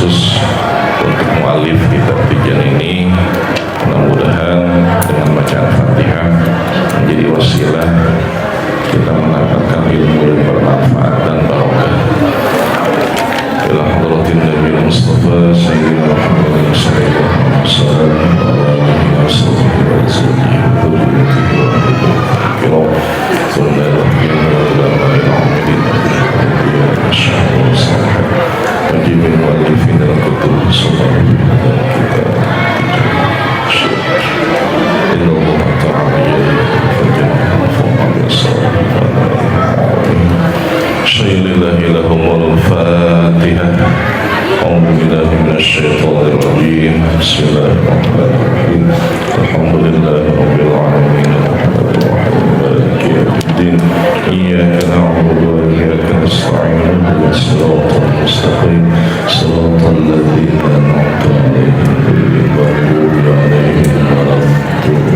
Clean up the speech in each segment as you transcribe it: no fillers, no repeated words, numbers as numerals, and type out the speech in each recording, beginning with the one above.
khusus untuk mu'alif kitab Tijan ini. Mudah-mudahan dengan bacaan Fatihah menjadi wasilah kita mendapatkan ilmu yang bermanfaat dan barokah. Ila hadratin Nabi Mustafa Sayyidina Muhammad sallallahu alaihi wasallam wa alihi wa sahbihi wa sallam. Wajibin mu'alifin dalam kutub Sunnah kita Inna Allah Ta'ala Fajrah Fumar Yasar Syailillahi lahumul Fatihah A'udhu billahi minasyaitanir rajim Bismillahirrahmanirrahim Alhamdulillahi Rabbil Alamin Ar-Rahmanir Maliki Yawmiddin Iyyaka na'budu wa iyyaka nasta'in Ihdinas siratal mustaqim Siratal ladzina an'amta 'alaihim ghairil maghdubi 'alaihim waladdallin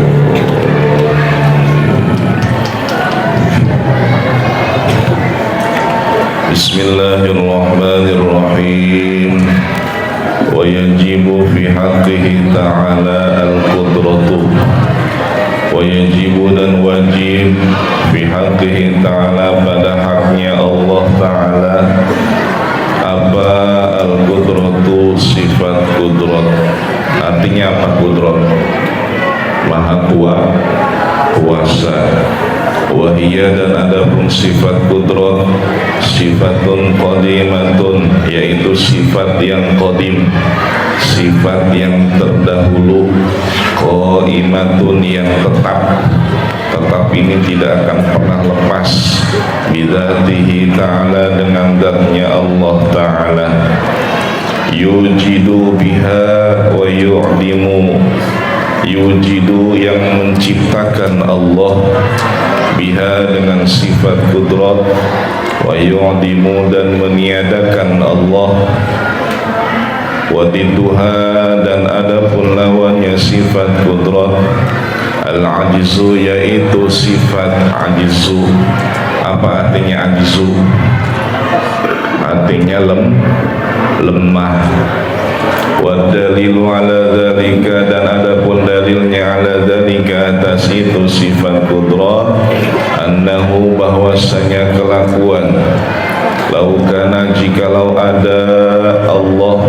Bismillahirrahmanirrahim Wa yajibu fi haqqihi ta'ala al-qudratu Wa yajibu dan wajib fi haqqihi ta'ala pada haknya Allah Ta'ala apa al-qudratu sifat qudrat. Artinya apa qudrat? Maha kuasa. Wahiyya dan adapun sifat qudrat sifatun qadimatun, yaitu sifat yang qadim, sifat yang terdahulu, qaimatun yang tetap ini tidak akan pernah lepas, bidzatihi ta'ala dengan zatnya Allah Ta'ala, yujidu biha wa yu'dimu, yujidu yang menciptakan Allah, biha dengan sifat qudrat, wa yu'dimu dan meniadakan Allah, wa didduha dan adapun lawannya sifat qudrat al-ajzu, yaitu sifat ajzu. Apa artinya ajzu? Artinya lemah. Wa dalilu ala dzalika dan adapun dalilnya ala dzalika atas itu sifat qudrat, annahu bahwasanya kelakuan, laukana jikalau ada Allah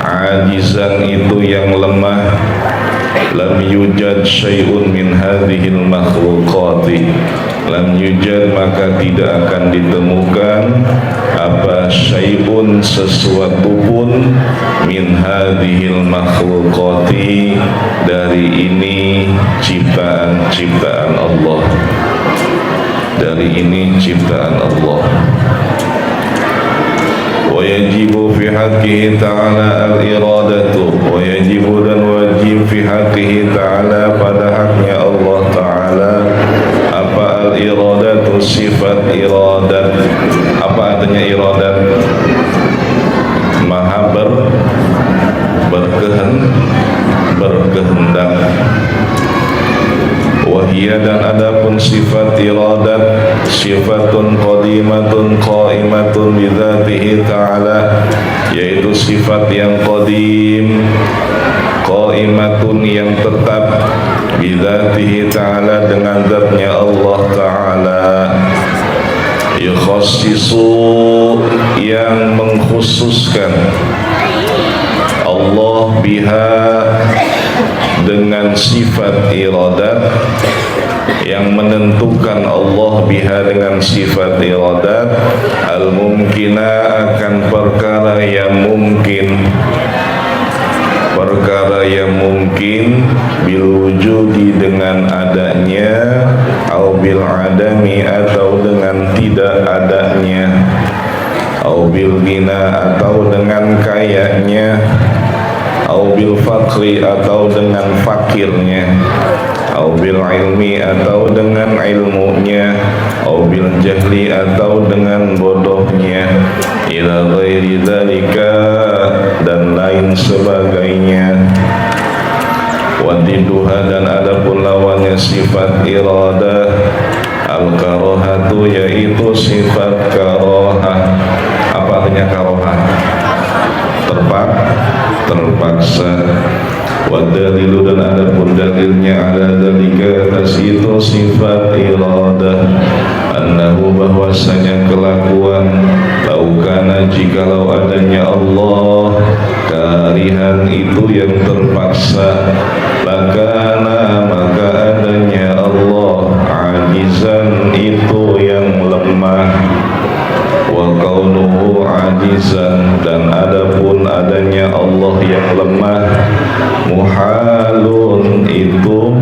ajizan itu yang lemah, lam yujad syai'un min hadhil makhluqati, lam yujad maka tidak akan ditemukan apa syai'un sesuatu pun min hadhil makhluqati dari ini ciptaan Allah, dari ini ciptaan Allah. Wa yajibu fi haqqihi ta'ala al-iradatu, wa yajibu dan wajib fi haqqihi ta'ala pada haknya Allah Ta'ala apa al-iradatu sifat iradat. Apa artinya iradat? Maha berkehendak. Wahia dan adapun sifat iradat sifatun qadimatun qaimatun bidzatihi ta'ala, yaitu sifat yang qadim, qaimatun yang tetap, bidzatihi ta'ala dengan zatnya Allah Ta'ala, yukhassisu yang mengkhususkan Allah biha dengan sifat iradat, yang menentukan Allah biha dengan sifat iradat, al-mumkina akan perkara yang mungkin, perkara yang mungkin, bil wujudi dengan adanya, au bil adami atau dengan tidak adanya, au bil ghina atau dengan kayanya, au bil fakri atau dengan fakirnya, au bil ilmi atau dengan ilmunya, au bil jahli atau dengan bodohnya, ila ghairi dzalika dan lain sebagainya. Wadiduha dan adapun lawannya sifat iradah al-karahatu, yaitu sifat karahah. Apa artinya karahah? terpaksa. Wa dalilu dan adapun dalilnya ala dzalika atas itu sifat iradah, annahu bahwasanya kelakuan laukana jikalau adanya Allah karihan itu yang terpaksa, lakana maka adanya Allah ajizan itu yang lemah, wa kaunuhu ajizan dan adapun adanya Allah yang lemah, muhalun itu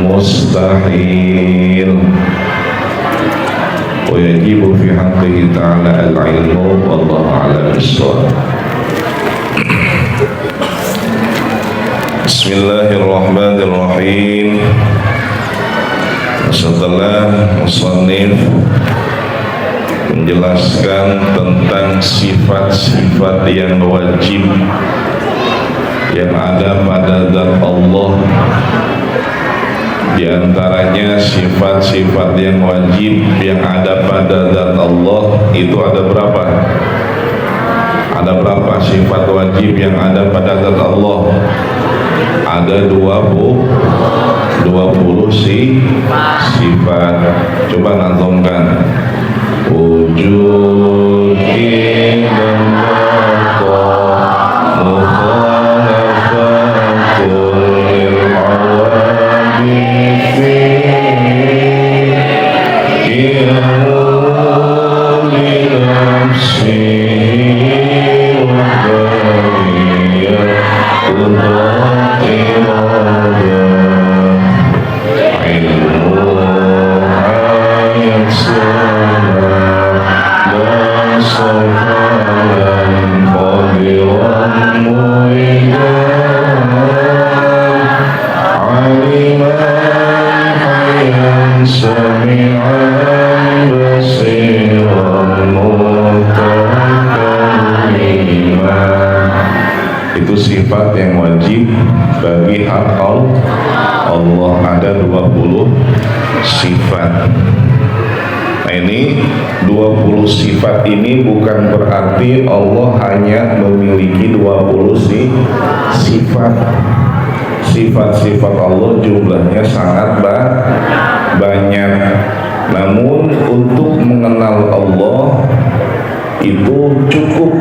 mustahil. Wa yajibu fi haqqihi ta'ala al-ilmu wallahu a'lam bis-shawab. Bismillahirrahmanirrahim. Setelah musannif menjelaskan tentang sifat-sifat yang wajib yang ada pada zat Allah, di antaranya sifat-sifat yang wajib yang ada pada zat Allah itu ada berapa? Ada berapa sifat wajib yang ada pada zat Allah? Ada 20 sifat. Coba nazomkan. Wujud dan baqa mukhalafatul lil awadithi ilmu li nafsihi wa dariyatul irada ilmu ayat dan sofalan qadiran mu'idan aliman hayyan sami'an basiran mutakalliman. Itu sifat yang wajib bagi hak Allah. Ada 20 sifat. Nah ini 20 sifat ini bukan berarti Allah hanya memiliki 20 sifat. Sifat-sifat Allah jumlahnya sangat banyak. Namun untuk mengenal Allah itu cukup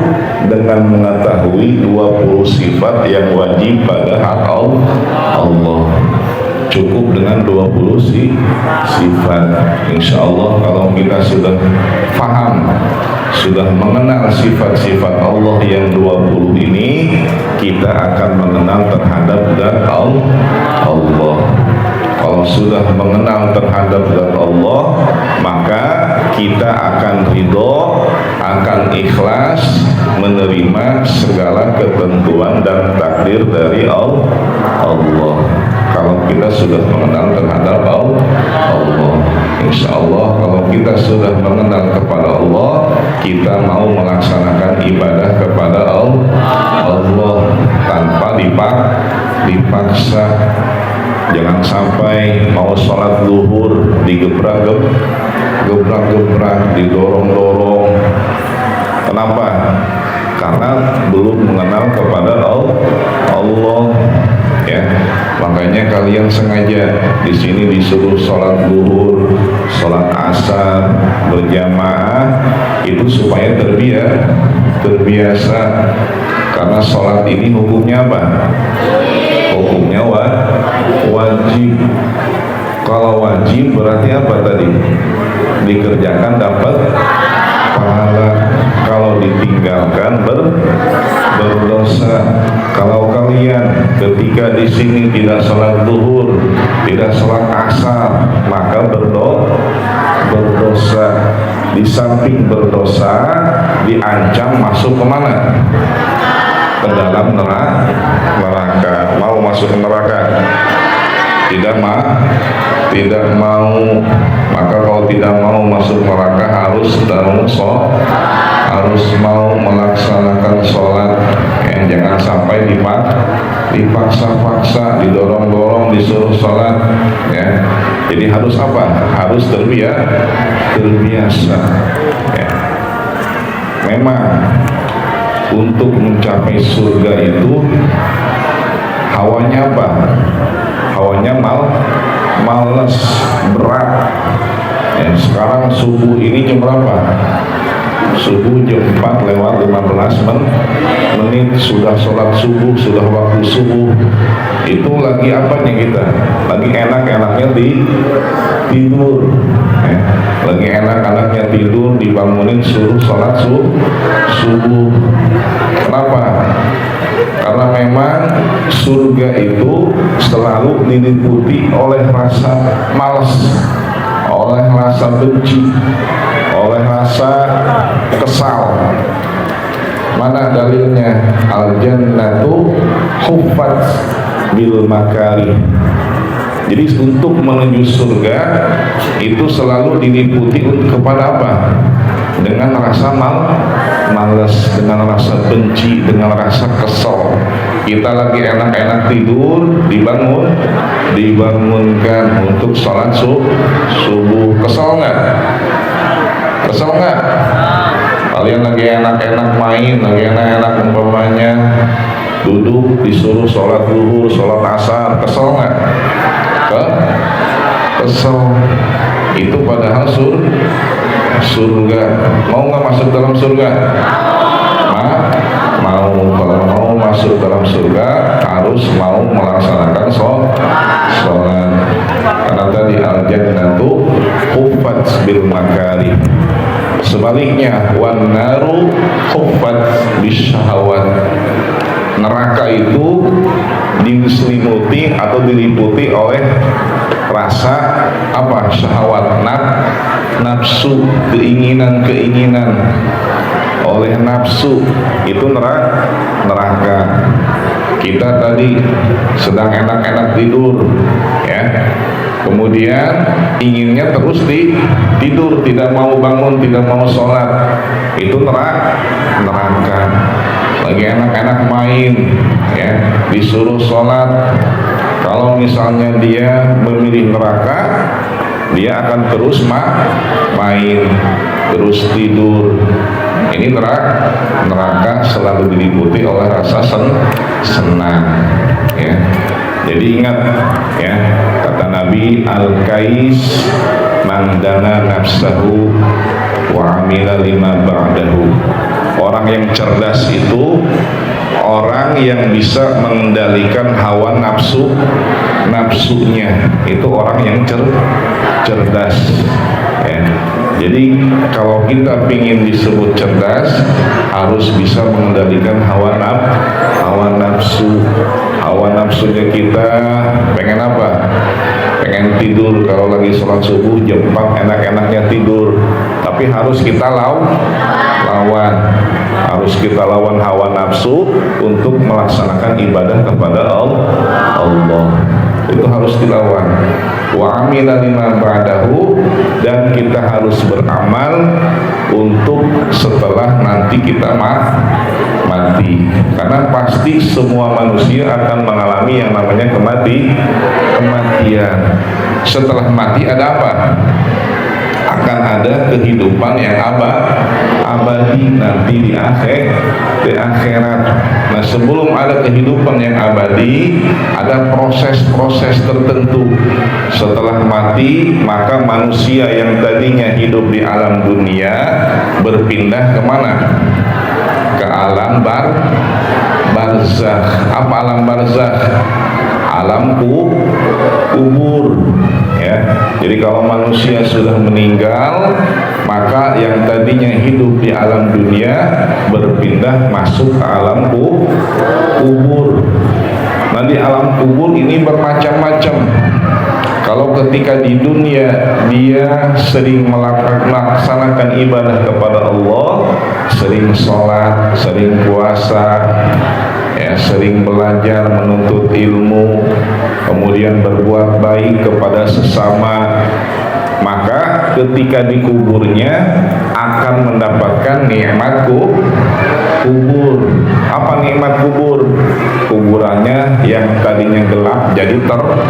dengan mengetahui 20 sifat yang wajib pada hak Allah. Cukup dengan 20 sifat. Insya Allah kalau kita sudah paham, sudah mengenal sifat-sifat Allah yang 20 ini, kita akan mengenal terhadap zat Allah. Kalau sudah mengenal terhadap zat Allah, maka kita akan ridho, akan ikhlas menerima segala ketentuan dan takdir dari Allah. Kalau kita sudah mengenal terhadap Allah, insya Allah kalau kita sudah mengenal kepada Allah, kita mau melaksanakan ibadah kepada Allah tanpa dipaksa. Jangan sampai mau sholat zuhur digebrak-gebrak, didorong-dorong. Kenapa? Karena belum mengenal kepada Allah. Ya, makanya kalian sengaja di sini disuruh sholat zuhur, sholat asar berjamaah itu supaya terbiasa. Karena sholat ini hukumnya apa? Hukumnya wajib. Kalau wajib berarti apa tadi? Dikerjakan dapat pahala. Kalau ditinggalkan berdosa. Kalau kalian ketika di sini tidak sholat zuhur, tidak sholat asar, maka berdosa. Di samping berdosa, diancam masuk kemana? Ke dalam neraka. Mau masuk ke neraka? Tidak mau. Maka kalau tidak mau masuk neraka harus mau melaksanakan sholat. Ya, jangan sampai dipaksa-paksa, didorong-dorong, disuruh sholat. Ya, jadi harus apa? Harus terbiasa. Ya. Memang untuk mencapai surga itu hawanya apa? Hawanya malas, berat. Ya, sekarang subuh ini jam berapa? Subuh jam 4:15 sudah sholat subuh, sudah waktu subuh. Itu lagi apanya kita? Lagi enak-enaknya tidur. Ya, lagi enak-enaknya tidur, dibangunin suruh sholat subuh. Kenapa? Karena memang surga itu selalu diliputi oleh rasa malas, oleh rasa benci, oleh rasa kesal. Mana dalilnya? Al-jannatu huffat bil makari. Jadi untuk menuju surga itu selalu diliputi kepada apa? Dengan rasa malas, dengan rasa benci, dengan rasa kesal. Kita lagi enak-enak tidur, dibangunkan untuk sholat subuh. Kesal nggak? Kesal nggak? Kalian lagi enak-enak main, lagi enak-enak umpamanya duduk disuruh sholat zuhur, sholat asar, kesal nggak? Kesal. Itu padahal surga. Mau nggak masuk dalam surga? Mau. Kalau mau masuk dalam surga harus mau melaksanakan sholat. Karena tadi al-jannatu huffat bil makari. Sebaliknya wan naru huffat bisyahawat. Neraka itu diselimuti atau diliputi oleh rasa apa? Syahwat, nafsu, keinginan. Oleh nafsu itu neraka. Kita tadi sedang enak-enak tidur, ya. Kemudian inginnya terus tidur, tidak mau bangun, tidak mau sholat. Itu neraka. Lagi enak-enak main, ya, disuruh sholat. Kalau misalnya dia memilih neraka, dia akan terus main, terus tidur. Ini neraka selalu diliputi oleh rasa senang, ya. Jadi ingat, ya, kata Nabi, al-kais man dana nafsahu wa amila lima ba'dahu. Orang yang cerdas itu orang yang bisa mengendalikan hawa nafsunya. Itu orang yang cerdas, ya. Jadi kalau kita ingin disebut cerdas, harus bisa mengendalikan hawa nafsu. Hawa nafsunya kita pengen apa? Pengen tidur. Kalau lagi sholat subuh jam 4 enak-enaknya tidur. Tapi harus kita lawan. Harus kita lawan hawa nafsu untuk melaksanakan ibadah kepada Allah. Itu harus dilawan. Wa amila lima ba'dahu, dan kita harus beramal untuk setelah nanti kita mati. Karena pasti semua manusia akan mengalami yang namanya kematian. Setelah mati ada apa? Akan ada kehidupan yang abadi nanti di akhirat. Nah, sebelum ada kehidupan yang abadi, ada proses-proses tertentu. Setelah mati, maka manusia yang tadinya hidup di alam dunia berpindah kemana? Ke alam barzakh. Apa alam barzakh? Alam kubur, ya. Jadi kalau manusia sudah meninggal, maka yang tadinya hidup di alam dunia berpindah masuk ke alam kubur. Nah, di alam kubur ini bermacam-macam. Kalau ketika di dunia dia sering melaksanakan ibadah kepada Allah, sering sholat, sering puasa, ya, sering belajar menuntut ilmu, kemudian berbuat baik kepada sesama, maka ketika di kuburnya akan mendapatkan nikmat kubur. Apa nikmat kubur? Kuburannya yang tadinya gelap jadi terang,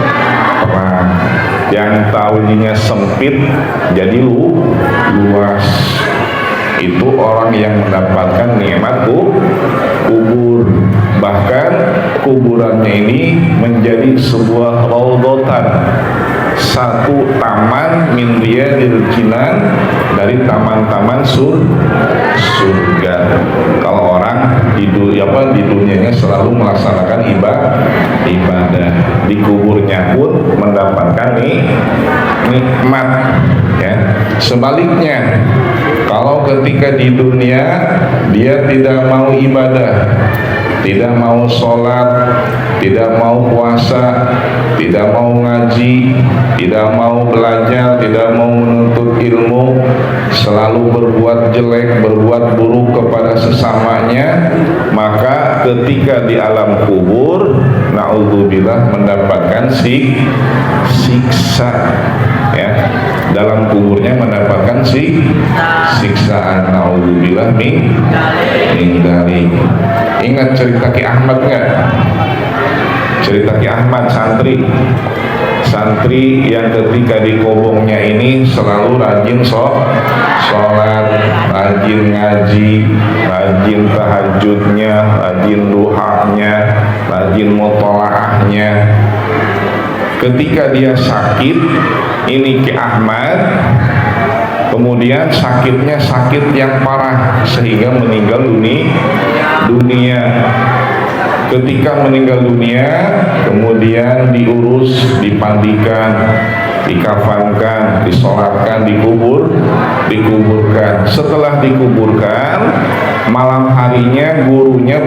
yang tadinya sempit jadi luas. itu orang yang mendapatkan nikmat kubur. Bahkan kuburannya ini menjadi sebuah raudhatan, satu taman min riyadil jinan, dari taman-taman surga. Kalau orang di dunianya selalu melaksanakan ibadah, di kuburnya pun mendapatkan nikmat, ya. Sebaliknya, kalau ketika di dunia dia tidak mau ibadah, tidak mau sholat, tidak mau puasa, tidak mau ngaji, tidak mau belajar, tidak mau menuntut ilmu, selalu berbuat jelek, berbuat buruk kepada sesamanya, maka ketika di alam kubur, na'udzubillah, mendapatkan siksa, ya. Dalam kuburnya mendapatkan siksaan, na'udzubillah min dzalik. Ingat cerita Ki Ahmad nggak? Cerita Ki Ahmad, santri yang ketika di kobongnya ini selalu rajin sholat, rajin ngaji, rajin tahajudnya, rajin duhanya, rajin mutolaahnya. Ketika dia sakit, ini Ki Ahmad, kemudian sakitnya sakit yang parah sehingga meninggal dunia. Ketika meninggal dunia, kemudian diurus, dipandikan, dikafankan, disolatkan, dikuburkan. Setelah dikuburkan, malam harinya gurunya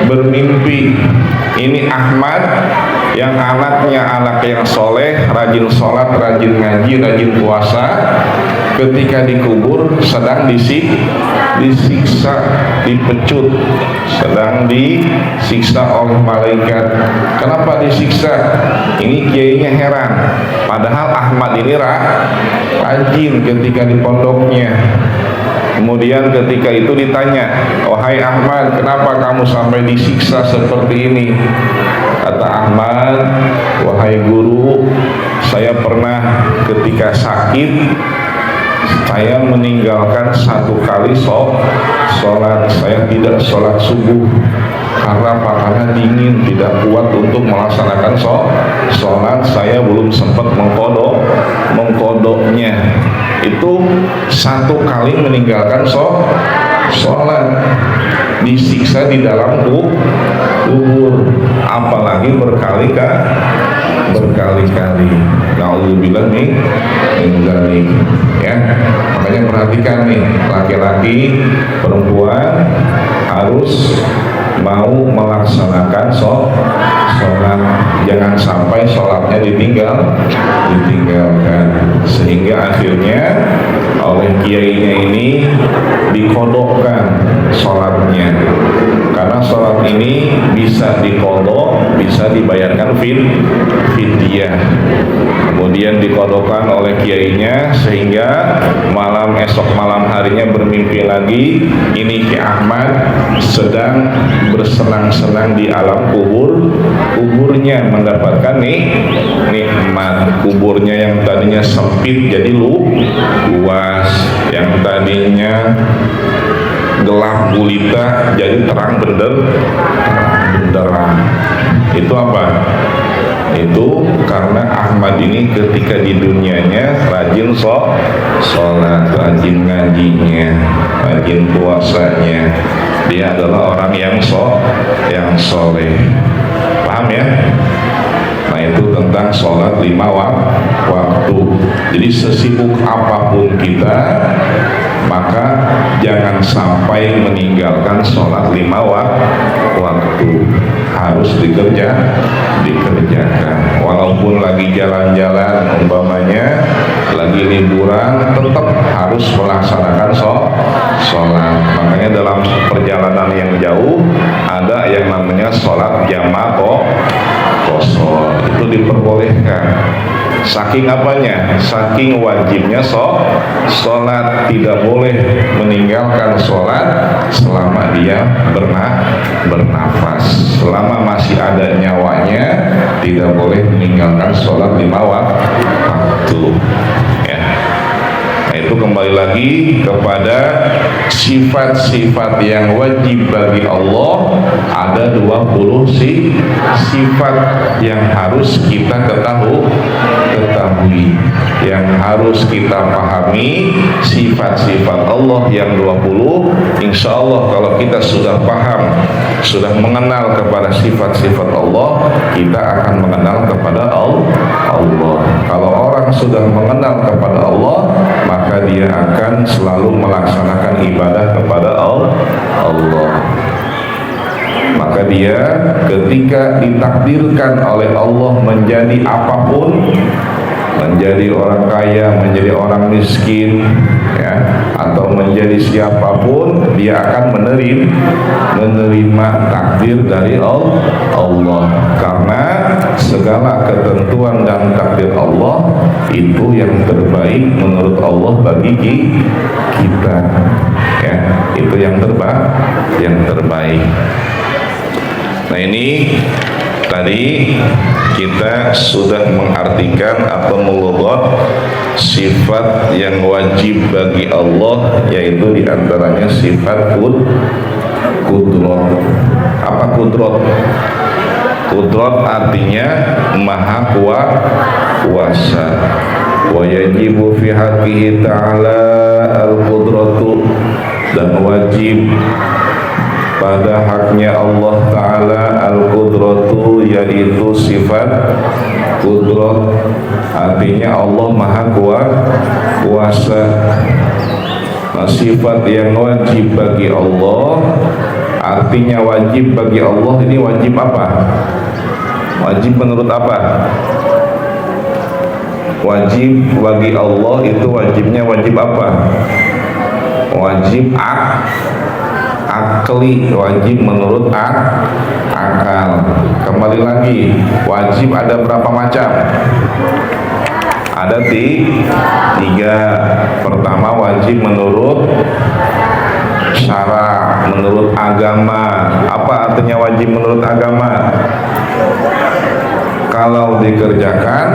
bermimpi. Ini Ahmad yang anaknya anak yang soleh, rajin sholat, rajin ngaji, rajin puasa, ketika dikubur sedang disiksa, dipecut, sedang disiksa oleh malaikat. Kenapa disiksa? Ini kiainya heran, padahal Ahmad ini rajin ketika di pondoknya. Kemudian ketika itu ditanya, "Wahai Ahmad, kenapa kamu sampai disiksa seperti ini?" Kata Ahmad, "Wahai guru, saya pernah ketika sakit, saya meninggalkan satu kali sholat. Saya tidak sholat subuh karena karena dingin, tidak kuat untuk melaksanakan sholat. Saya belum sempat mengkodoknya. Itu satu kali meninggalkan sholat, disiksa di dalam kubur, apalagi berkali-kali. Na'udzubillah min dzalik, ya. Makanya perhatikan nih, laki-laki, perempuan harus mau melaksanakan sholat. Jangan sampai sholatnya ditinggalkan, sehingga akhirnya oleh kiainya ini dikodokkan sholatnya. Karena sholat ini bisa dikodok, bisa dibayarkan fidyah. Kemudian dikodokkan oleh kiainya, sehingga esok malam harinya bermimpi lagi, ini Ki Ahmad sedang bersenang-senang di alam kuburnya, mendapatkan nikmat. Kuburnya yang tadinya sempit jadi luas, yang tadinya gelap gulita jadi terang benderang. Itu apa? Itu karena Ahmad ini ketika di dunianya rajin sholat, rajin ngajinya, rajin puasanya. Dia adalah orang yang soleh. Paham ya? Nah, itu tentang sholat 5 waktu. Jadi sesibuk apapun kita, maka jangan sampai meninggalkan sholat 5 waktu. Harus dikerjakan. Walaupun lagi jalan-jalan, umpamanya lagi liburan, tetap harus melaksanakan sholat. Makanya dalam perjalanan yang jauh ada yang namanya sholat jamaah qashar, itu diperbolehkan. Saking apanya? Saking wajibnya sholat. Tidak boleh meninggalkan sholat selama dia bernafas. Selama masih ada nyawanya, tidak boleh meninggalkan sholat 5 waktu, ya. Nah, Itu kembali lagi kepada sifat-sifat yang wajib bagi Allah. Ada 20 sifat yang harus kita ketahui, yang harus kita pahami. Sifat-sifat Allah yang 20, insya Allah kalau kita sudah paham, sudah mengenal kepada sifat-sifat Allah, kita akan mengenal kepada Allah. Kalau orang sudah mengenal kepada Allah, maka dia akan selalu melaksanakan ibadah kepada Allah. Maka dia ketika ditakdirkan oleh Allah menjadi apapun, menjadi orang kaya, menjadi orang miskin, ya, atau menjadi siapapun, dia akan menerima takdir dari Allah, karena segala ketentuan dan takdir Allah itu yang terbaik menurut Allah bagi kita, ya, itu yang terbaik. Nah, ini tadi kita sudah mengartikan atau melughat sifat yang wajib bagi Allah, yaitu diantaranya sifat kudrat. Apa kudrat? Kudrat artinya maha kuasa. Wa yajibu fi haqqihi ta'ala al-qudratu, dan wajib pada haknya Allah Ta'ala al-qudratu, yaitu sifat kudrat. Artinya Allah maha kuasa. Nah, sifat yang wajib bagi Allah, artinya wajib bagi Allah ini wajib apa? Wajib menurut apa? Wajib bagi Allah itu wajibnya wajib apa? Wajib akli, wajib menurut akal. Kembali lagi, wajib ada berapa macam? Ada tiga. Pertama, wajib menurut syara, menurut agama. Apa artinya wajib menurut agama? Kalau dikerjakan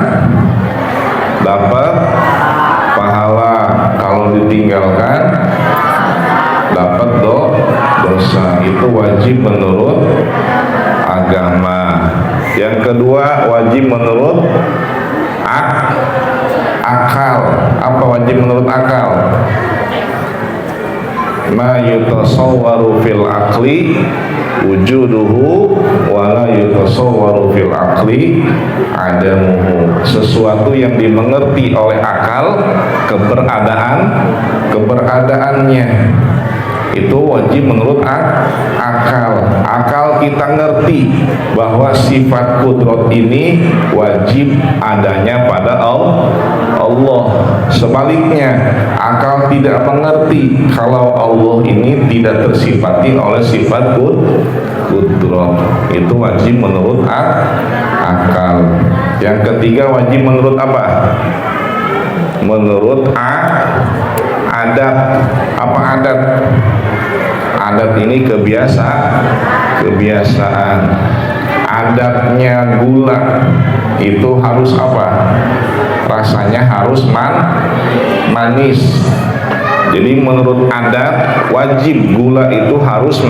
dapat pahala, kalau ditinggalkan dapat dosa. Itu wajib menurut agama. Yang kedua, wajib menurut akal. Apa wajib menurut akal? Ma yutasawwaru fil aqli wujuduhu wa la yutasawwaru fil aqli adamuhu. Sesuatu yang dimengerti oleh akal keberadaannya itu wajib menurut akal. Akal kita ngerti bahwa sifat kudrat ini wajib adanya pada Allah. Sebaliknya, akal tidak mengerti kalau Allah ini tidak tersifati oleh sifat kudrat. Itu wajib menurut akal. Yang ketiga, wajib menurut apa? Menurut adat. Apa adat? Adat ini kebiasaan. Adatnya gula itu harus apa? Rasanya harus manis. Jadi menurut adat wajib gula itu harus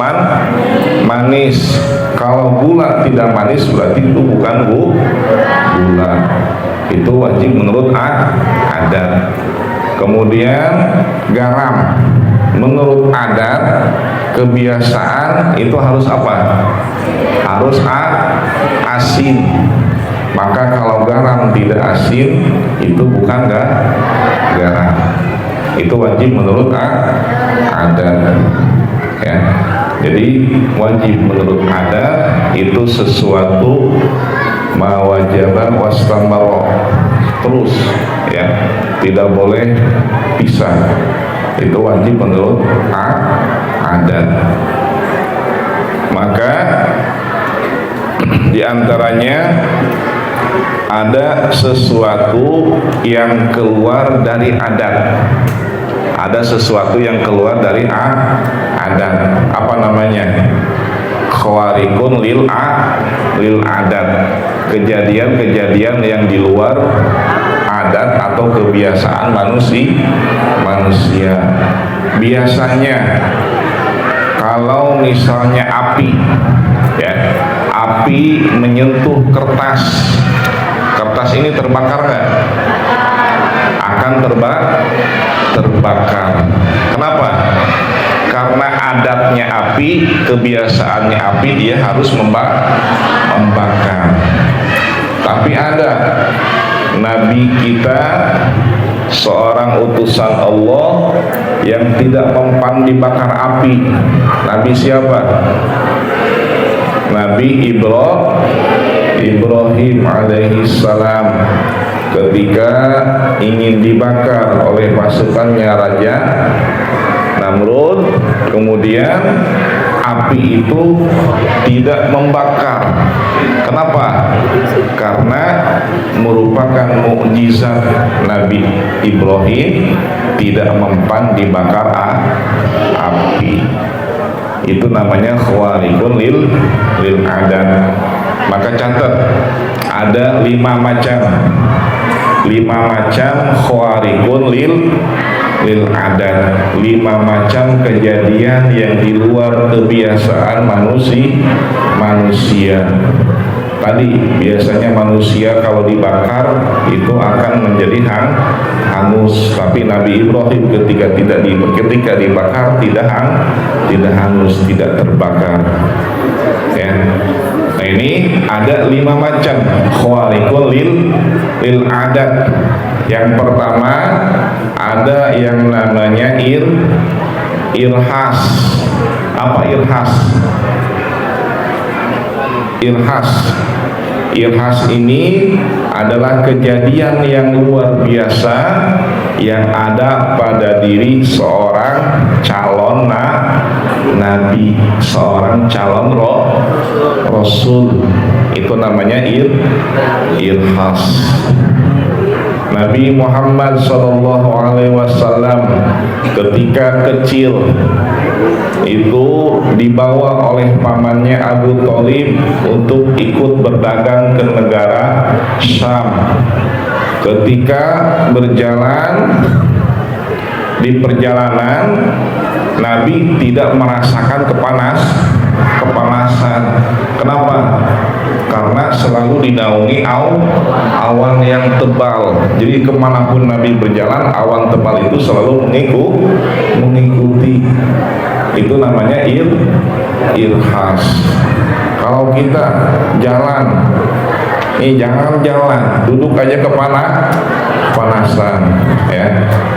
manis. Kalau gula tidak manis berarti itu bukan gula. Itu wajib menurut adat. Kemudian garam, menurut adat kebiasaan itu harus apa? Harus asin. Maka kalau garam tidak asin itu bukan garam. Itu wajib menurut adat, ya. Jadi wajib menurut adat itu sesuatu mawajibah wastamaro, terus, ya, tidak boleh pisah. Itu wajib menurut adat. Maka diantaranya ada sesuatu yang keluar dari adat. Ada sesuatu yang keluar dari adat. Apa namanya? Khawarikun lil adat. Kejadian-kejadian yang di luar adat atau kebiasaan manusia. Biasanya kalau misalnya api menyentuh kertas ini terbakar nggak? Akan terbakar. Kenapa? Karena adatnya api, kebiasaannya api, dia harus membakar. Tapi ada Nabi kita, seorang utusan Allah yang tidak mempan dibakar api. Nabi siapa? Nabi Ibrahim alaihi salam. Ketika ingin dibakar oleh pasukannya Raja Namrud, kemudian api itu tidak membakar. Kenapa? Karena merupakan mukjizat Nabi Ibrahim, tidak mempan dibakar api. Itu namanya khawariqun lil adat. Maka catat, ada 5 macam khawariqun lil adat, 5 macam kejadian yang di luar kebiasaan manusia. Tadi biasanya manusia kalau dibakar itu akan menjadi hangus, tapi Nabi Ibrahim ketika dibakar tidak hangus, tidak terbakar. Ya. Nah, ini ada 5 macam khawariqun lil adat. Yang pertama ada yang namanya irhas. Apa irhas? Irhas ini adalah kejadian yang luar biasa yang ada pada diri seorang calon nabi, seorang calon rasul. Itu namanya irhas. Nabi Muhammad SAW ketika kecil itu dibawa oleh pamannya Abu Thalib untuk ikut berdagang ke negara Syam. Ketika berjalan di perjalanan, Nabi tidak merasakan kepanasan. Kenapa? Karena selalu dinaungi awan yang tebal. Jadi kemanapun Nabi berjalan, awan tebal itu selalu mengikuti. Itu namanya irhas. Kalau kita jalan, jangan jalan, duduk aja kepanasan, ya.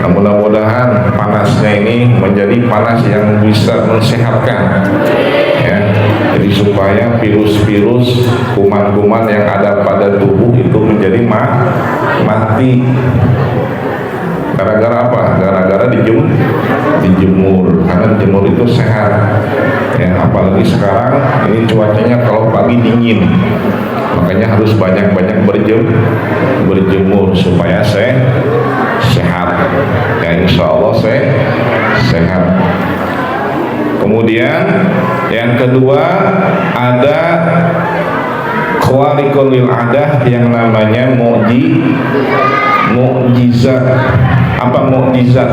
Mudah-mudahan panasnya ini menjadi panas yang bisa mensehatkan, ya. Jadi supaya virus-virus, kuman-kuman yang ada pada tubuh itu menjadi mati. Gara-gara apa? Gara-gara dijemur. Karena jemur itu sehat. Ya, apalagi sekarang ini cuacanya kalau pagi dingin. Makanya harus banyak-banyak berjemur supaya sehat. Ya, insya Allah sehat. Kemudian yang kedua ada khawariqul lil adah yang namanya mukjizat. Apa mukjizat?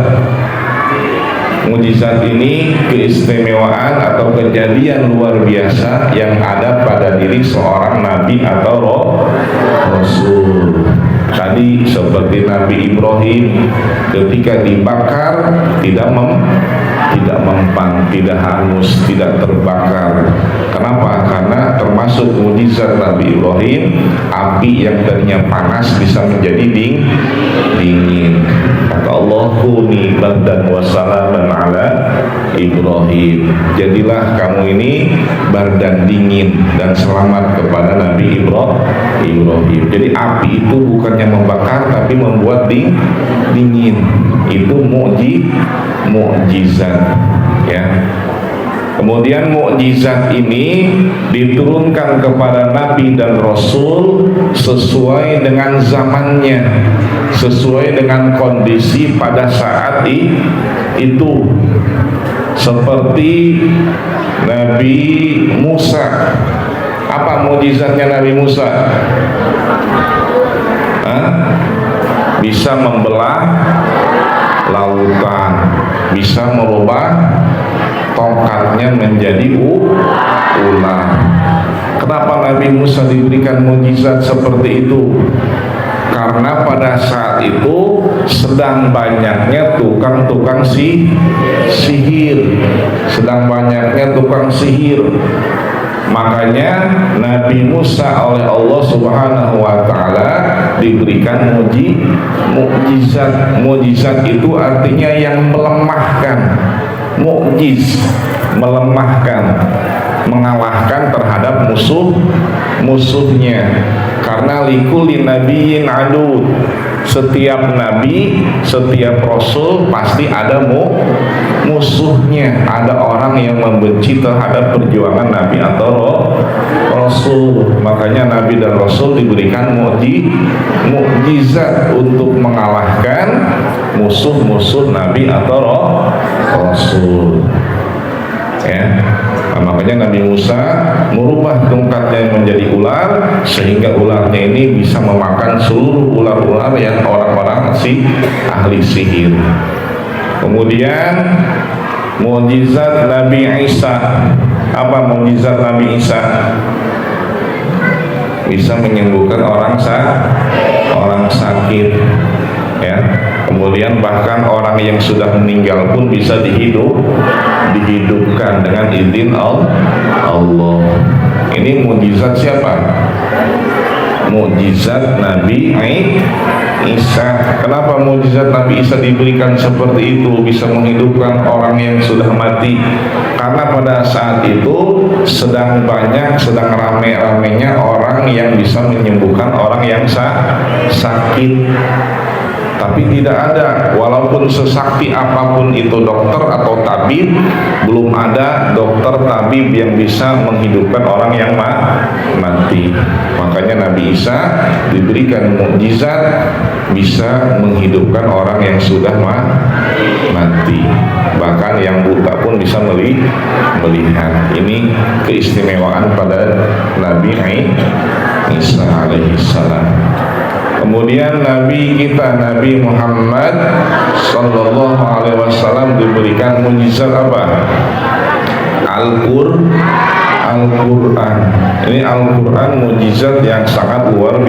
Mukjizat ini keistimewaan atau kejadian luar biasa yang ada pada diri seorang nabi atau rasul. Tadi seperti Nabi Ibrahim ketika dibakar tidak mempan, tidak hangus, tidak terbakar. Kenapa? Karena termasuk mukjizat Nabi Ibrahim, api yang tadinya panas bisa menjadi dingin. Kata Allah, kuni bardan wa salaman ala Ibrahim. Jadilah kamu ini bardan, dingin, dan selamat kepada Nabi Ibrahim. Jadi api itu bukannya membakar tapi membuat dingin. Itu mukjizat, ya. Kemudian mukjizat ini diturunkan kepada nabi dan rasul sesuai dengan zamannya, sesuai dengan kondisi pada saat itu. Seperti Nabi Musa. Apa mukjizatnya Nabi Musa? bisa membelah lautan, bisa merubah tongkatnya menjadi ular. Kenapa Nabi Musa diberikan mukjizat seperti itu? Karena pada saat itu sedang banyaknya tukang-tukang sihir, sedang banyaknya tukang sihir. Makanya Nabi Musa oleh Allah Subhanahu wa taala diberikan mukjizat. Mukjizat itu artinya yang melemahkan. Mukjiz, melemahkan, mengalahkan terhadap musuhnya. Karena likulli nabiyyin adu, setiap nabi, setiap rasul pasti ada musuhnya, ada orang yang membenci terhadap perjuangan nabi atau rasul. Makanya nabi dan rasul diberikan mukjizat untuk mengalahkan musuh-musuh nabi atau rasul. Ya. Nah, makanya Nabi Musa merubah tongkatnya menjadi ular, sehingga ularnya ini bisa memakan seluruh ular-ular yang orang-orang ahli sihir. Kemudian mukjizat Nabi Isa. Apa mukjizat Nabi Isa? Bisa menyembuhkan orang sakit, ya. Kemudian bahkan orang yang sudah meninggal pun bisa dihidupkan dengan izin Allah. Ini mukjizat siapa? Mukjizat Nabi Isa. Kenapa mukjizat Nabi Isa diberikan seperti itu, bisa menghidupkan orang yang sudah mati? Karena pada saat itu sedang rame-ramenya orang yang bisa menyembuhkan orang yang sakit. Tapi tidak ada, walaupun sesakti apapun itu dokter atau tabib, belum ada dokter tabib yang bisa menghidupkan orang yang mati. Makanya Nabi Isa diberikan mukjizat bisa menghidupkan orang yang sudah mati. Bahkan yang buta pun bisa melihat. Ini keistimewaan pada Nabi Isa alaihissalam. Kemudian Nabi kita, Nabi Muhammad sallallahu alaihi wasallam diberikan mukjizat apa? Al-Qur'an. Ini Al-Qur'an mukjizat yang sangat luar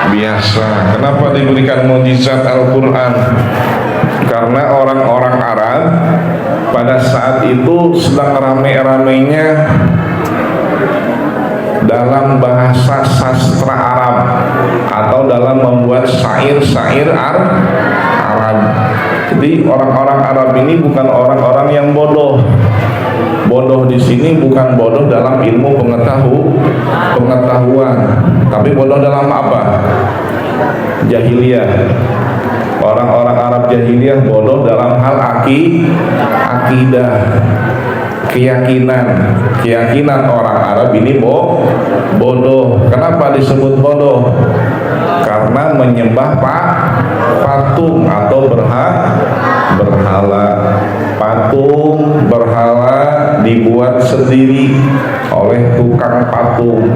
biasa. Kenapa diberikan mukjizat Al-Qur'an? Karena orang-orang Arab pada saat itu sedang rame-ramenya dalam bahasa sastra Arab atau dalam membuat syair-syair Arab. Jadi orang-orang Arab ini bukan orang-orang yang bodoh. Bodoh di sini bukan bodoh dalam ilmu pengetahuan, tapi bodoh dalam apa? Jahiliyah. Orang-orang Arab jahiliyah bodoh dalam hal akidah. Keyakinan orang Arab ini bodoh. Kenapa disebut bodoh? Karena menyembah patung atau berhala. Patung berhala dibuat sendiri oleh tukang patung,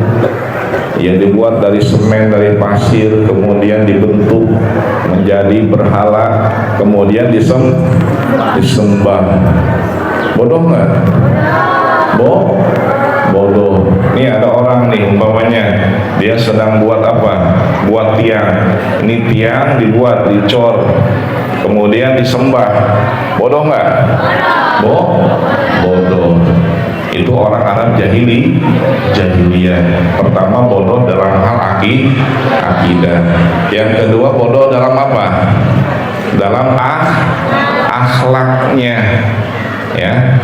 yang dibuat dari semen, dari pasir, kemudian dibentuk menjadi berhala, kemudian disembah. Bodoh nggak? Bodoh. Ini ada orang nih, umpamanya dia sedang buat apa? Buat tiang. Ini tiang dibuat, dicor, kemudian disembah. Bodoh nggak? Bodoh. Itu orang Arab jahiliyah. Pertama bodoh dalam hal akidah. Yang kedua bodoh dalam apa? Dalam akhlaknya. Ya,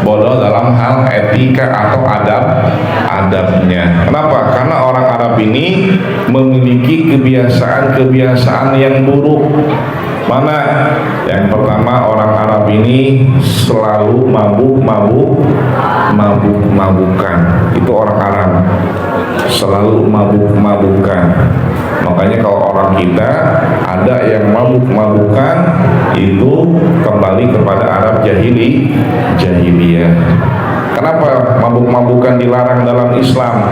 bodoh dalam hal etika atau adabnya. Kenapa? Karena orang Arab ini memiliki kebiasaan yang buruk. Mana? Yang pertama, orang Arab ini selalu mabuk-mabukan. Itu orang Arab, selalu mabuk-mabukan. Makanya kalau orang kita ada yang mabuk-mabukan, itu kembali kepada Arab jahiliyah. Kenapa mabuk-mabukan dilarang dalam Islam?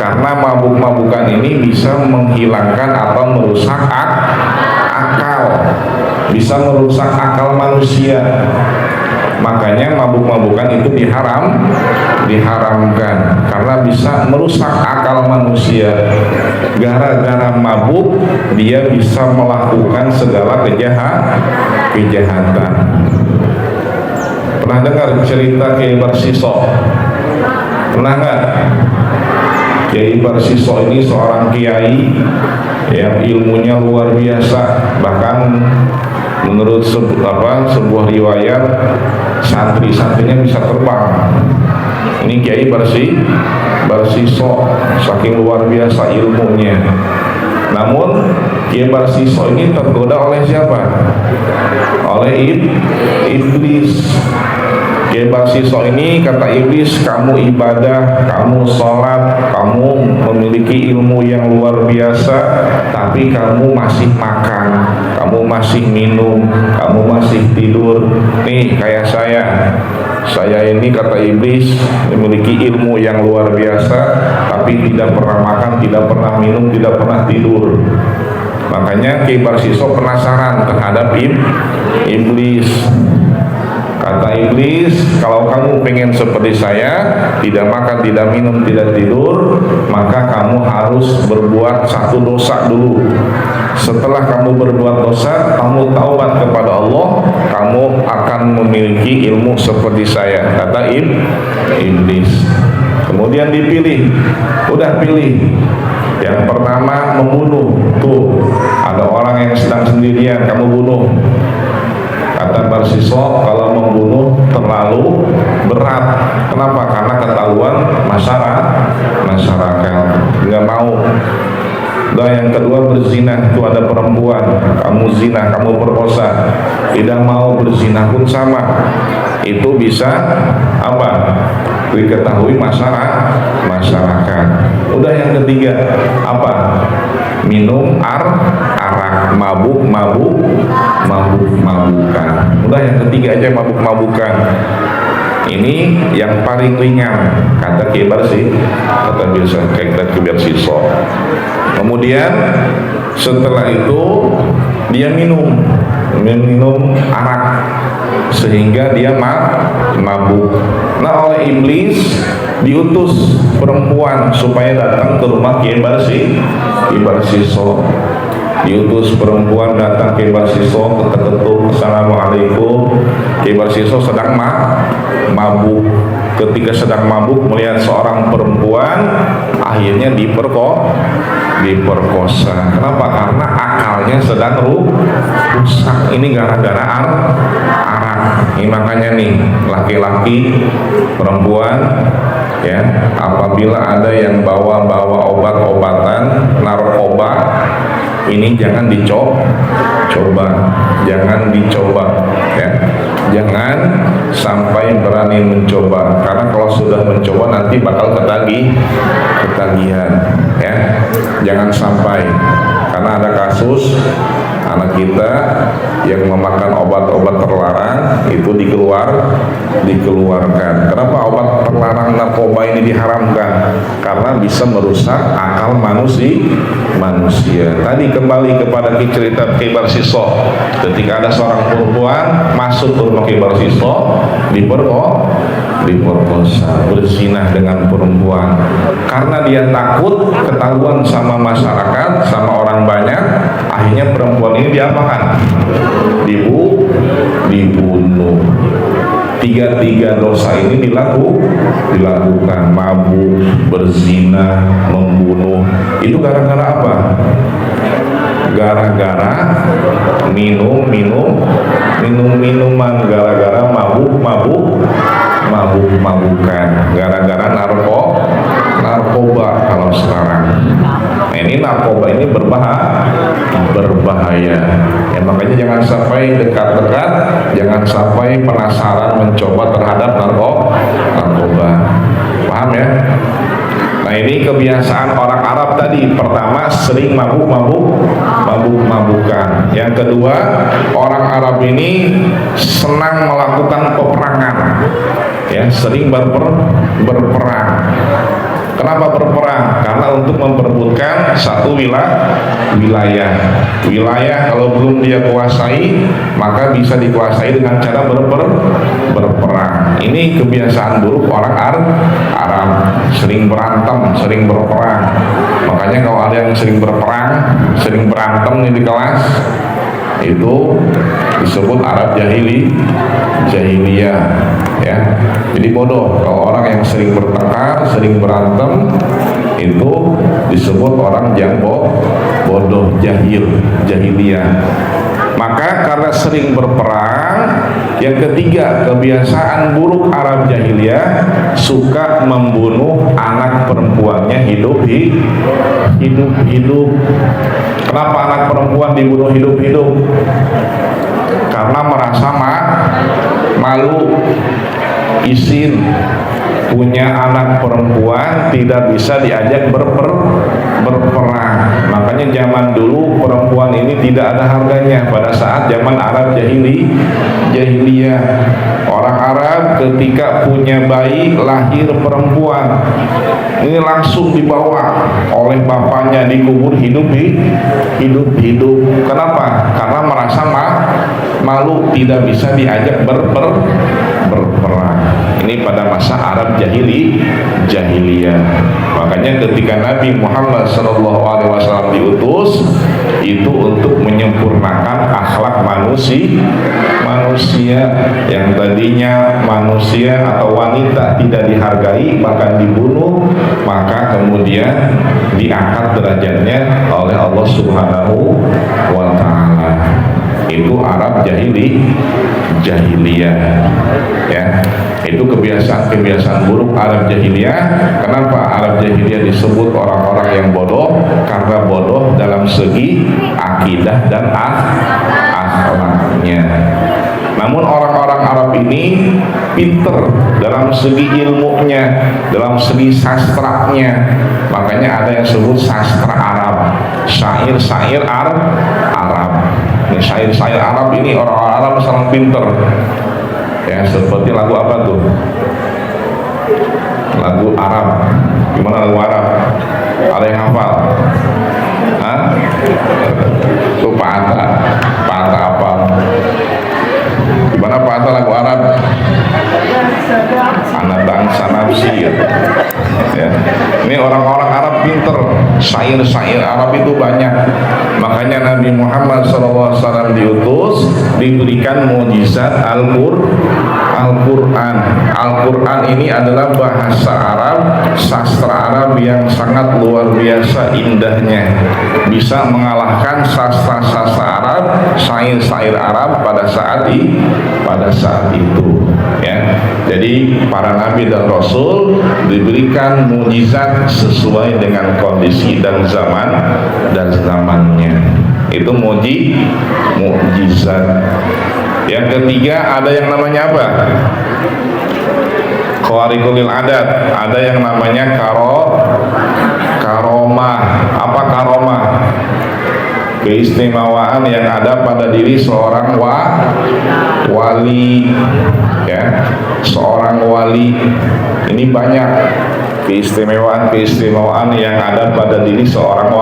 Karena karena mabuk-mabukan ini bisa menghilangkan atau merusak akal, bisa merusak akal manusia. Makanya mabuk-mabukan itu diharamkan karena bisa merusak akal manusia. Gara-gara mabuk dia bisa melakukan segala kejahatan. Pernah dengar cerita Kiai Barsiso? Pernah nggak? Kiai Barsiso ini seorang kiai yang ilmunya luar biasa, bahkan menurut sebuah riwayat santri-santrinya bisa terbang. Ini Kiai Barsiso saking luar biasa ilmunya. Namun Kiai Barsiso ini tergoda oleh siapa? Oleh iblis. Kiai Barsiso ini kata iblis, kamu ibadah, kamu sholat, kamu memiliki ilmu yang luar biasa, tapi kamu masih makan, kamu masih minum, kamu masih tidur. Nih kayak saya ini kata iblis memiliki ilmu yang luar biasa, tapi tidak pernah makan, tidak pernah minum, tidak pernah tidur. Makanya Kiai Barsiso penasaran terhadap iblis. Kata iblis, kalau kamu pengen seperti saya, tidak makan, tidak minum, tidak tidur, maka kamu harus berbuat satu dosa dulu. Setelah kamu berbuat dosa, kamu taubat kepada Allah, kamu akan memiliki ilmu seperti saya. Kata iblis. Kemudian dipilih, udah pilih. Yang pertama membunuh. Tuh, ada orang yang sedang sendirian, kamu bunuh. Kata Barsiso, kalau membunuh terlalu berat. Kenapa? Karena ketahuan masyarakat nggak mau. Dan yang kedua berzina, itu ada perempuan, kamu zina, kamu perkosa, tidak mau berzina pun sama. Itu bisa apa? Diketahui masyarakat. Udah yang ketiga apa? Minum arak, mabuk-mabukan. Udah yang ketiga aja mabuk-mabukan. Ini yang paling ringan kata Kiai Barsiso. Kemudian setelah itu dia minum arak sehingga dia mabuk. Nah, oleh iblis diutus perempuan supaya datang ke rumah Kiai Barsiso. Diutus perempuan datang ke Barsiso, ketuk-ketuk, assalamualaikum. Kiai Barsiso sedang mabuk. Ketika sedang mabuk melihat seorang perempuan, akhirnya diperkosa. Kenapa? Karena akalnya sedang rusak. Ini gara-gara arak. Ini makanya nih laki-laki, perempuan, ya, apabila ada yang bawa obat-obatan narkoba, ini jangan dicoba, ya, jangan sampai berani mencoba, karena kalau sudah mencoba nanti bakal ketagihan, ya, jangan sampai. Karena ada kasus anak kita yang memakan obat-obat terlarang itu dikeluarkan. Kenapa obat terlarang narkoba ini diharamkan? Karena bisa merusak akal manusia. Tadi kembali kepada cerita Kiai Barsiso. Ketika ada seorang perempuan masuk ke rumah Kiai Barsiso, diperkosa, berzinah dengan perempuan. Karena dia takut ketahuan sama masyarakat, sama orang banyak, akhirnya perempuan ini diapakan? Dibunuh. Tiga dosa ini dilakukan: mabuk, berzina, membunuh. Itu gara-gara apa? Gara-gara minuman, gara-gara mabuk-mabukan, gara-gara narkoba kalau sekarang. Nah, ini narkoba ini berbahaya. Ya, makanya jangan sampai dekat-dekat, jangan sampai penasaran mencoba terhadap narkoba. Paham ya? Nah, ini kebiasaan orang Arab tadi. Pertama, sering mabuk-mabukan. Yang kedua, orang Arab ini senang melakukan peperangan, ya, sering berperang. Kenapa berperang? Karena untuk memperebutkan satu wilayah. Wilayah kalau belum dia kuasai, maka bisa dikuasai dengan cara berperang. Ini kebiasaan buruk orang Arab, sering berantem, sering berperang. Makanya kalau ada yang sering berperang, sering berantem nih di kelas, itu disebut Arab jahiliyah, ya. Jadi bodoh kalau orang yang sering bertengkar, sering berantem, itu disebut orang yang bodoh, jahiliyah. Maka karena sering berperang, yang ketiga, kebiasaan buruk Arab jahiliyah, suka membunuh anak perempuannya hidup-hidup. Kenapa anak perempuan dibunuh hidup-hidup? Karena merasa malu, izin punya anak perempuan tidak bisa diajak berperang. Makanya zaman dulu perempuan ini tidak ada harganya. Pada saat zaman Arab jahiliyah, orang Arab ketika punya bayi lahir perempuan, ini langsung dibawa oleh bapaknya dikubur hidup-hidup. Kenapa? Karena merasa malu tidak bisa diajak berperang. Ini pada masa Arab jahiliyah. Makanya ketika Nabi Muhammad SAW diutus, itu untuk menyempurnakan akhlak manusia yang tadinya manusia atau wanita tidak dihargai bahkan dibunuh, maka kemudian diangkat derajatnya oleh Allah Subhanahu wa Ta'ala. Itu Arab jahiliyah, ya. Itu kebiasaan buruk Arab jahiliyah. Kenapa Arab jahiliyah disebut orang-orang yang bodoh? Karena bodoh dalam segi akidah dan akhlaknya. Namun orang-orang Arab ini pinter dalam segi ilmunya, dalam segi sastranya. Makanya ada yang disebut sastra Arab, syair Arab. Ini syair Arab ini orang Arab sangat pinter. Ya, seperti lagu apa tuh? Lagu Arab. Gimana lagu Arab? Ada yang hafal? Hah? Itu patah apa? Gimana patah lagu Arab? Anak bangsa nafsi, ya. Ini orang-orang Arab pinter, syair Arab itu banyak. Makanya Nabi Muhammad SAW diutus, diberikan mukjizat Al-Quran. Al-Quran ini adalah bahasa Arab, sastra Arab yang sangat luar biasa indahnya, bisa mengalahkan sastra-sastra Arab, syair Arab pada saat itu, ya. Jadi para nabi dan rasul diberikan mukjizat sesuai dengan kondisi dan zamannya. Itu mukjizat. Yang ketiga ada yang namanya apa? Khawariqul adat. Ada yang namanya karomah. Apa karomah? Keistimewaan yang ada pada diri seorang wali, ya. Seorang wali ini banyak keistimewaan yang ada pada diri seorang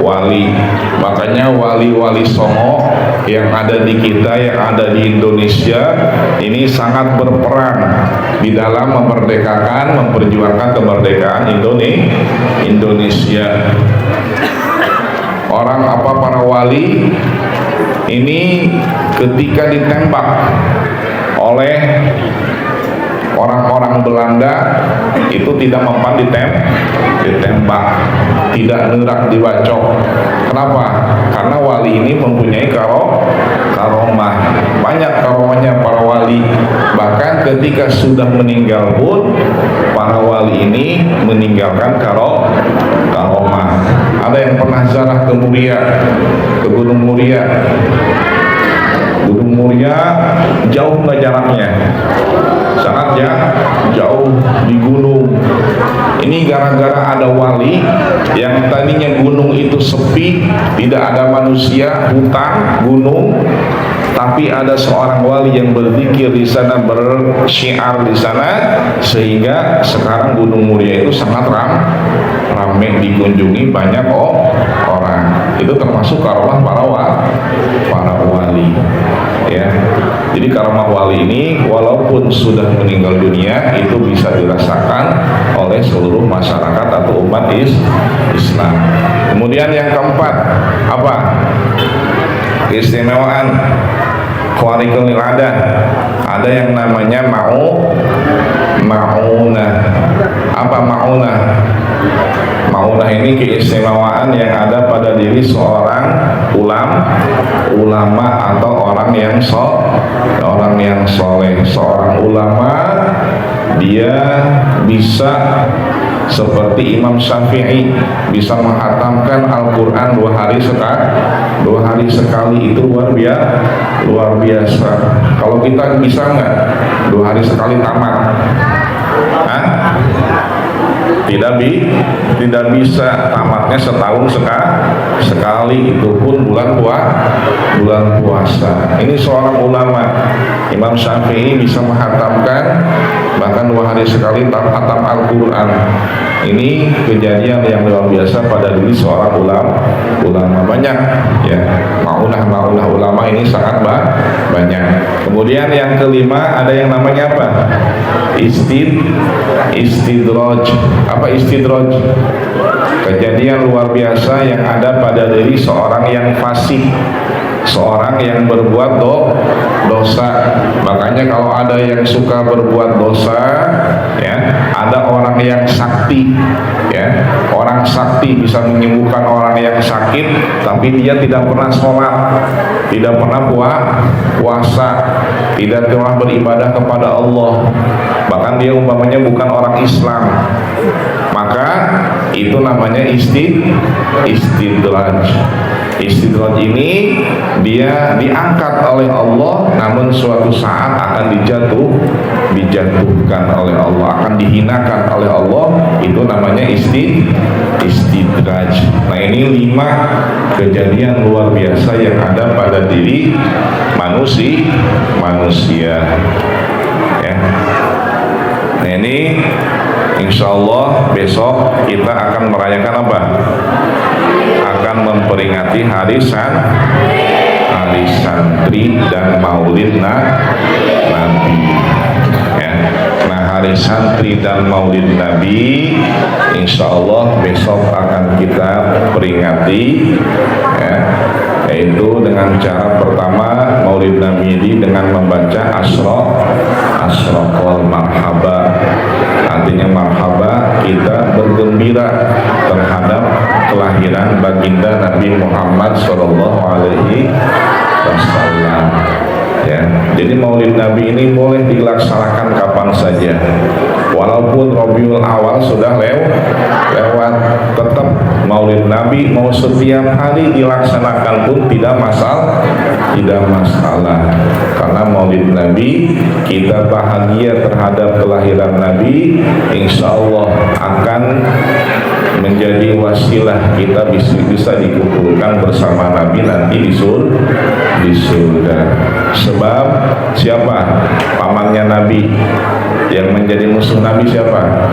wali. Makanya wali-wali songo yang ada di kita, yang ada di Indonesia ini sangat berperan di dalam memperjuangkan kemerdekaan Indonesia. Para wali ini ketika ditembak oleh orang-orang Belanda itu tidak mempan ditembak, tidak nerak dibacok. Kenapa? Karena wali ini mempunyai karomah. Banyak karomahnya para wali. Bahkan ketika sudah meninggal pun para wali ini meninggalkan karomah. Ada yang pernah ziarah ke Gunung Muria. Gunung Muria jauh nggak jaraknya? Sangat jauh di gunung. Ini gara-gara ada wali yang tadinya gunung itu sepi, tidak ada manusia, hutan, gunung. tapi ada seorang wali yang berzikir di sana, bersyiar di sana, sehingga sekarang Gunung Muria itu sangat ramai dikunjungi banyak orang. Itu termasuk karomah para wali, ya. Jadi karomah wali ini walaupun sudah meninggal dunia itu bisa dirasakan oleh seluruh masyarakat atau umat Islam. Kemudian yang keempat apa? Keistimewaan khariqul adah. Ada yang namanya ma'unah. Apa ma'unah? Ma'unah ini keistimewaan yang ada pada diri seorang ulama atau orang yang soleh. Seorang ulama dia bisa seperti Imam Syafi'i bisa menghatamkan Al-Quran 2 hari sekali, itu luar biasa. Kalau kita bisa nggak 2 hari sekali tamat? Tidak bisa, tamatnya setahun sekali, itu pun bulan puasa. Ini seorang ulama Imam Syafi'i bisa menghatamkan bahkan 2 hari sekali khatam Al-Quran. Ini kejadian yang luar biasa pada diri seorang ulama banyak, ya. Ma'unah ulama ini sangat banyak. Kemudian yang kelima ada yang namanya apa? Istidraj. Apa istidraj? Kejadian luar biasa yang ada pada diri seorang yang fasik, seorang yang berbuat dosa. Makanya kalau ada yang suka berbuat dosa, ya, ada orang yang sakti, ya, orang sakti bisa menyembuhkan orang yang sakit, tapi dia tidak pernah sholat, tidak pernah puasa, tidak pernah beribadah kepada Allah, bahkan dia umpamanya bukan orang Islam, maka itu namanya istidraj. Istidraj ini dia diangkat oleh Allah, namun suatu saat akan dijatuhkan oleh Allah, akan dihinakan oleh Allah. Itu namanya istidraj. Nah, ini 5 kejadian luar biasa yang ada pada diri manusia, ya. Nah, ini insya Allah besok kita akan merayakan apa? Akan memperingati hari santri dan maulid Nabi, ya. Nah, hari santri dan maulid Nabi insya Allah besok akan kita peringati, ya, yaitu dengan cara pertama maulid Nabi ini dengan membaca asyraqal marhaba. Artinya marhaba, kita bergembira terhadap kelahiran baginda Nabi Muhammad SAW, ya. Jadi maulid Nabi ini boleh dilaksanakan kapan saja, walaupun Rabiul Awal sudah lewat, tetap maulid Nabi mau setiap hari dilaksanakan pun tidak masalah, karena maulid Nabi kita bahagia terhadap kelahiran Nabi, insya Allah akan menjadi wasilah kita bisa dikumpulkan bersama Nabi nanti di surga. Sebab siapa pamannya Nabi yang menjadi musuh Nabi? Siapa?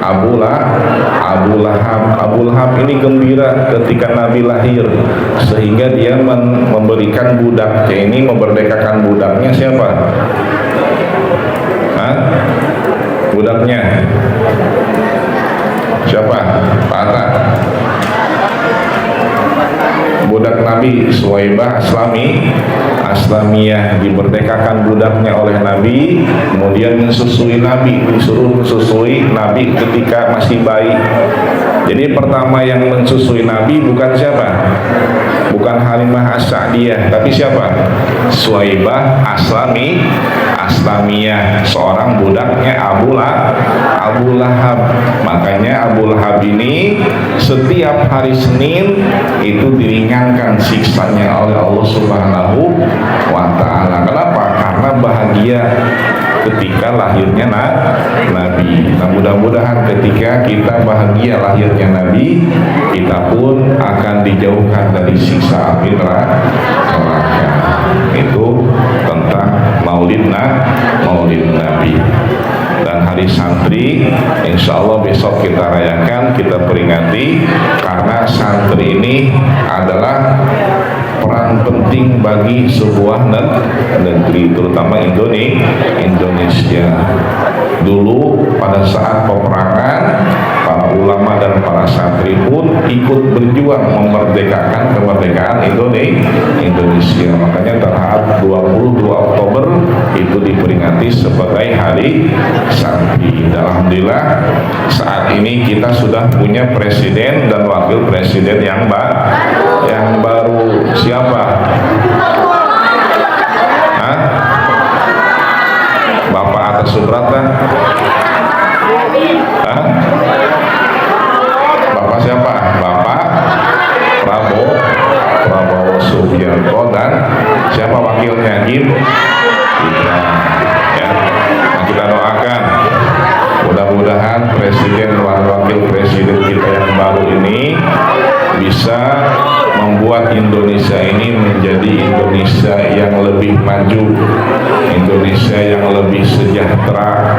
Abu Lahab. Abu Lahab ini gembira ketika Nabi lahir, sehingga dia memberikan budaknya ini, memerdekakan budaknya. Siapa? Budaknya siapa? Pak, budak Nabi Suwaibah Aslamiyah dimerdekakan budaknya oleh Nabi, kemudian mensusui Nabi, disuruh mensusui Nabi ketika masih bayi. Jadi pertama yang mensusui Nabi bukan siapa? Bukan Halimah As-Sa'diyah, tapi siapa? Suwaibah Aslamiyah, seorang budaknya Abu Lahab. Makanya Abu Lahab ini setiap hari Senin itu diringankan siksanya oleh Allah Subhanahu wa Ta'ala. Kenapa? Karena bahagia ketika lahirnya Nabi. Nah, mudah-mudahan ketika kita bahagia lahirnya Nabi, kita pun akan dijauhkan dari siksa api neraka. itu tentang Maulid Nabi. Dan hari santri insya Allah besok kita rayakan, kita peringati, karena santri ini adalah peran penting bagi sebuah negeri, terutama Indonesia. Dulu pada saat peperangan, para ulama dan para santri pun ikut berjuang memerdekakan kemerdekaan Indonesia. Makanya terhadap 22 Oktober itu diperingati sebagai hari santri. Dan alhamdulillah saat ini kita sudah punya presiden dan wakil presiden yang baru. Siapa? Hah? Bapak Atta Subrata? Hah? Bapak siapa? Bapak Prabowo Subianto. Dan siapa wakilnya? Gibran. Ya. Nah, kita doakan mudah-mudahan presiden dan wakil presiden kita yang baru ini bisa membuat Indonesia ini menjadi Indonesia yang lebih maju, Indonesia yang lebih sejahtera,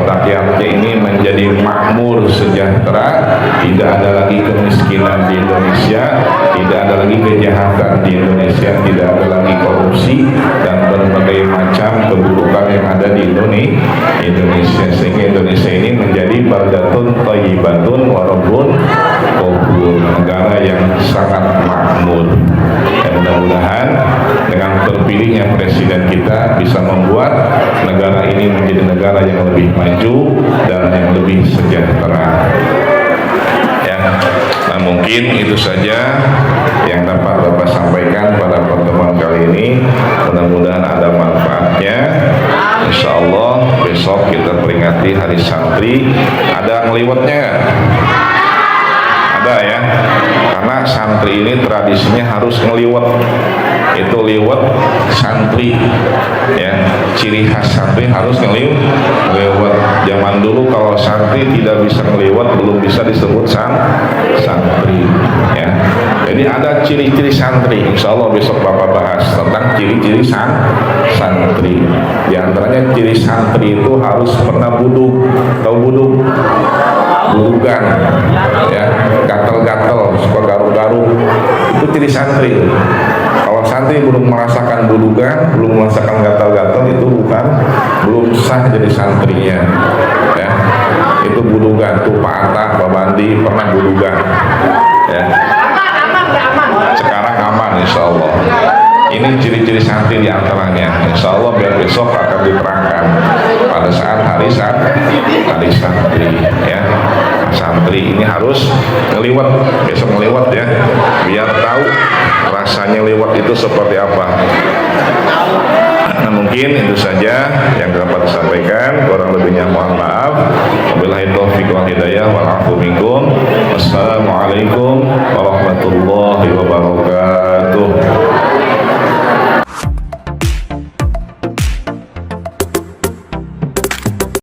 rakyatnya ini menjadi makmur, sejahtera, tidak ada lagi kemiskinan di Indonesia, tidak ada lagi kejahatan di Indonesia, tidak ada lagi korupsi dan berbagai macam keburukan yang ada di Indonesia, sehingga Indonesia ini menjadi baldatun thayyibatun wa rabbun ghafur, negara yang sangat makmur. Dan mudah-mudahan dengan terpilihnya presiden kita bisa membuat negara ini menjadi negara yang lebih maju dan yang lebih sejahtera. Ya, nah mungkin itu saja yang dapat Bapak sampaikan pada pertemuan kali ini. Mudah-mudahan ada manfaatnya. Insya Allah besok kita peringati hari santri. Ada ngeliwatnya nggak? Ada ya, karena santri ini tradisinya harus ngeliwat. Itu liwat santri ya, ciri khas santri harus ngeliwat. Zaman dulu kalau santri tidak bisa ngeliwat belum bisa disebut santri ya. Jadi ada ciri-ciri santri, insya Allah besok Bapak bahas tentang ciri-ciri santri. Di antaranya ciri santri itu harus pernah buduk. Tahu buduk? Burugan ya, gatel-gatel, suka garu-garu, itu ciri santri. Kalau santri belum merasakan burugan, belum merasakan gatal-gatal, itu belum sah jadi santrinya ya. Itu burugan tuh Pak Atta, Pak Bandi pernah burugan ya. Sekarang aman insya Allah. Ini ciri-ciri santri diantaranya. Insya Allah biar besok akan diterangkan pada saat hari santri ya. Santri ini harus ngeliwat, besok ngeliwat ya, biar tahu rasanya lewat itu seperti apa. Nah mungkin itu saja yang dapat disampaikan.